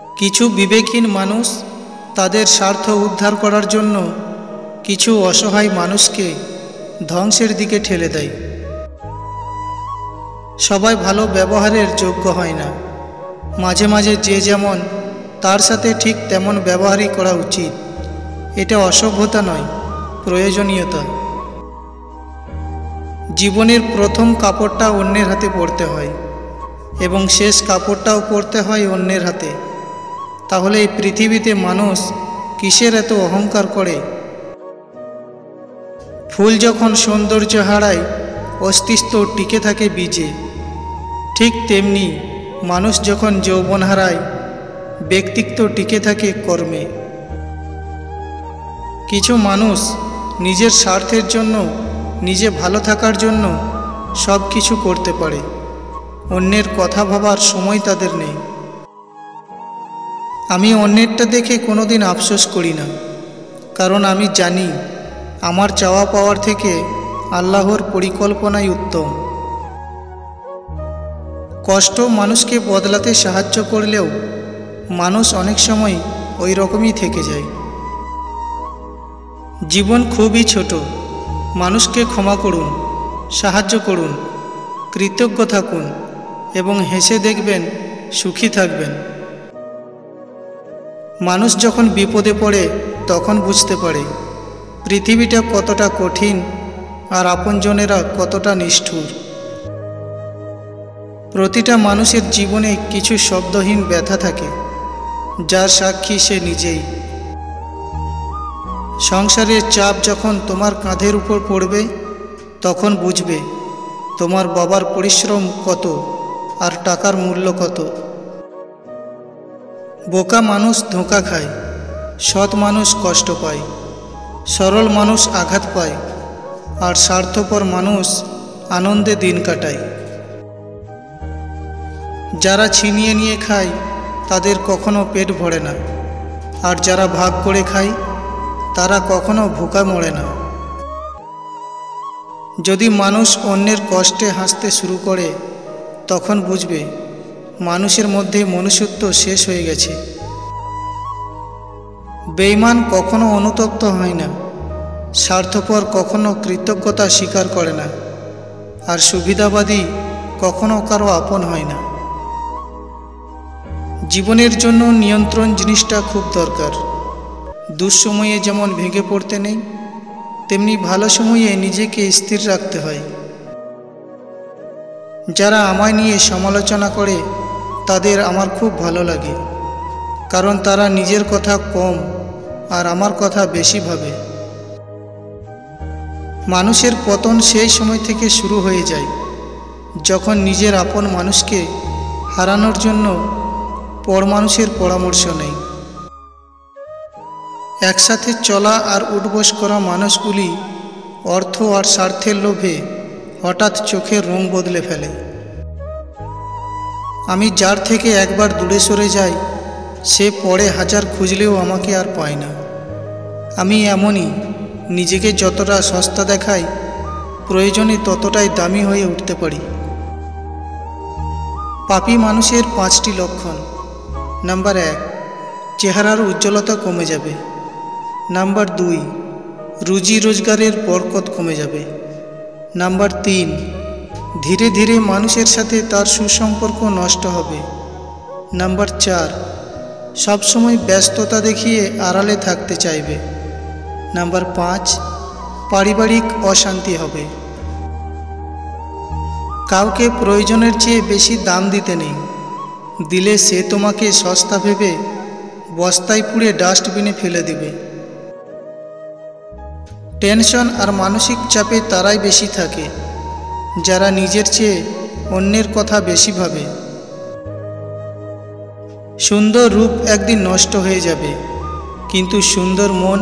কিছু বিবেকহীন মানুষ তাদের স্বার্থ উদ্ধার করার জন্য কিছু অসহায় মানুষকে ধ্বংসের দিকে ঠেলে দেয়। সবাই ভালো ব্যবহারের যোগ্য হয় না। মাঝে মাঝে যে যেমন, তার সাথে ঠিক তেমন ব্যবহারই করা উচিত। এটা অসভ্যতা নয়, প্রয়োজনীয়তা। জীবনের প্রথম কাপড়টা অন্যের হাতে পরতে হয় এবং শেষ কাপড়টাও পরতে হয় অন্যের হাতে। তাহলে এই পৃথিবীতে মানুষ কিসের এত অহংকার করে? ফুল যখন সৌন্দর্য হারায়, অস্তিত্ব টিকে থাকে বীজে। ঠিক তেমনি মানুষ যখন যৌবন হারায়, ব্যক্তিত্ব টিকে থাকে কর্মে। কিছু মানুষ নিজের স্বার্থের জন্য, নিজে ভালো থাকার জন্য সব কিছু করতে পারে। অন্যের কথা ভাবার সময় তাদের নেই। আমি অন্যেরটা দেখে কোনোদিন আফসোস করি না, কারণ আমি জানি আমার চাওয়া পাওয়ার থেকে আল্লাহর পরিকল্পনাই উত্তম। কষ্ট মানুষকে বদলাতে সাহায্য করলেও মানুষ অনেক সময় ওই রকমই থেকে যায়। জীবন খুবই ছোট। মানুষকে ক্ষমা করুন, সাহায্য করুন, কৃতজ্ঞ থাকুন এবং হেসে দেখবেন সুখী থাকবেন। মানুষ যখন বিপদে পড়ে তখন বুঝতে পারে পৃথিবীটা কতটা কঠিন আর আপনজনেরা কতটা নিষ্ঠুর। প্রতিটা মানুষের জীবনে কিছু শব্দহীন ব্যথা থাকে, যার সাক্ষী সে নিজেই। সংসারের চাপ যখন তোমার কাঁধের উপর পড়বে, তখন বুঝবে তোমার বাবার পরিশ্রম কত আর টাকার মূল্য কত। বোকা মানুষ ধোঁকা খায়, সৎ মানুষ কষ্ট পায়, সরল মানুষ আঘাত পায়, আর স্বার্থপর মানুষ আনন্দে দিন কাটায়। যারা ছিনিয়ে নিয়ে খায় তাদের কখনো পেট ভরে না, আর যারা ভাগ করে খায় তারা কখনো ভুকা মরে না। যদি মানুষ অন্যের কষ্টে হাসতে শুরু করে, তখন বুঝবে মানুষের মধ্যে মনুষ্যত্ব শেষ হয়ে গেছে। বেঈমান কখনো অনুতপ্ত হয় না, স্বার্থপর কখনো কৃতজ্ঞতা স্বীকার করে না, আর সুবিধাবাদী কখনো কারো আপন হয় না। জীবনের জন্য নিয়ন্ত্রণ জিনিসটা খুব দরকার। দুঃসময়ে যেমন ভেঙে পড়তে নেই, তেমনি ভালো সময়ে নিজেকে স্থির রাখতে হয়। যারা আমায় নিয়ে সমালোচনা করে তাদের আমার খুব ভালো লাগে, কারণ তারা নিজের কথা কম আর আমার কথা বেশি ভাবে। মানুষের পতন সেই সময় থেকে শুরু হয়ে যায় যখন নিজের আপন মানুষকে হারানোর জন্য পর মানুষের পরামর্শ নেই। একসাথে চলা আর উঠবস করা মানুষগুলি অর্থ আর স্বার্থের লোভে হঠাৎ চোখের রং বদলে ফেলে। আমি যার থেকে একবার দূরে সরে যাই, সে পরে হাজার খুঁজলেও আমাকে আর পায় না। আমি এমনই, নিজেকে যতটা সস্তা দেখাই, প্রয়োজনে ততটাই দামি হয়ে উঠতে পারি। পাপী মানুষের 5টি লক্ষণ। নাম্বার 1, চেহারার উজ্জ্বলতা কমে যাবে। নাম্বার 2, রুজি রোজগারের বরকত কমে যাবে। নাম্বার 3, ধীরে ধীরে মানুষের সাথে তার সুসম্পর্ক নষ্ট হবে। নাম্বার 4, সবসময় ব্যস্ততা দেখিয়ে আড়ালে থাকতে চাইবে। নাম্বার 5, পারিবারিক অশান্তি হবে। কাউকে প্রয়োজনের চেয়ে বেশি দাম দিতে নেই, দিলে সে তোমাকে সস্তা ভেবে বস্তায় পুড়ে ডাস্টবিনে ফেলে দিবে। টেনশন আর মানসিক চাপে তারাই বেশি থাকে যারা নিজের চেয়ে অন্যের কথা বেশি ভাবে। সুন্দর রূপ একদিন নষ্ট হয়ে যাবে, কিন্তু সুন্দর মন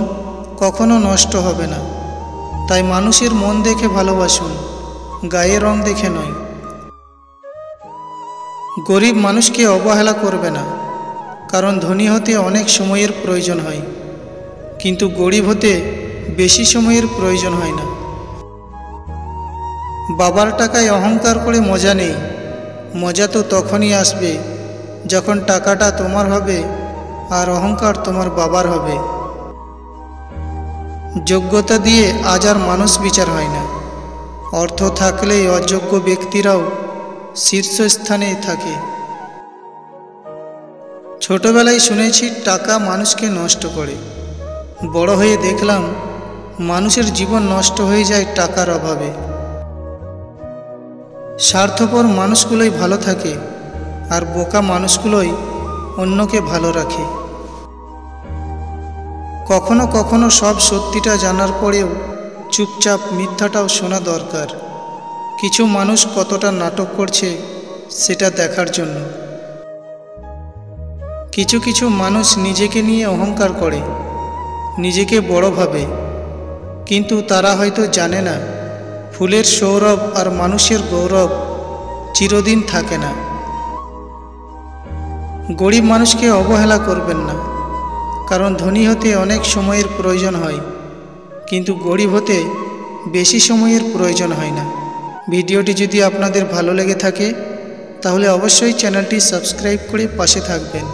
কখনো নষ্ট হবে না। তাই মানুষের মন দেখে ভালোবাসুন, গায়ের রং দেখে নয়। গরিব মানুষকে অবহেলা করবে না, কারণ ধনী হতে অনেক সময়ের প্রয়োজন হয়, কিন্তু গরিব হতে বেশি সময়ের প্রয়োজন হয় না। বাবার টাকায় অহংকার করে মজা নেই। মজা তো তখনই আসবে যখন টাকাটা তোমার হবে আর অহংকার তোমার বাবার হবে। যোগ্যতা দিয়ে আজ আর মানুষ বিচার হয় না। অর্থ থাকলেই অযোগ্য ব্যক্তিরাও শীর্ষস্থানে থাকে। ছোটবেলায় শুনেছি টাকা মানুষকে নষ্ট করে। বড় হয়ে দেখলাম মানুষের জীবন নষ্ট হয়ে যায় টাকার অভাবে। স্বার্থপর মানুষগুলোই ভালো থাকে আর বোকা মানুষগুলোই অন্যকে ভালো রাখে। কখনো কখনো সব সত্যিটা জানার পরেও চুপচাপ মিথ্যাটাও শোনা দরকার। কিছু মানুষ কতটা নাটক করছে সেটা দেখার জন্য। কিছু কিছু মানুষ নিজেকে নিয়ে অহংকার করে, নিজেকে বড় ভাবে, কিন্তু তারা হয়তো জানে না ফুলের সৌরভ আর মানুষের গৌরব চিরদিন থাকে না। গরিব মানুষকে অবহেলা করবেন না, কারণ ধনী হতে অনেক সময়ের প্রয়োজন হয়, কিন্তু গরিব হতে বেশি সময়ের প্রয়োজন হয় না। ভিডিওটি যদি আপনাদের ভালো লেগে থাকে তাহলে অবশ্যই চ্যানেলটি সাবস্ক্রাইব করে পাশে থাকবেন।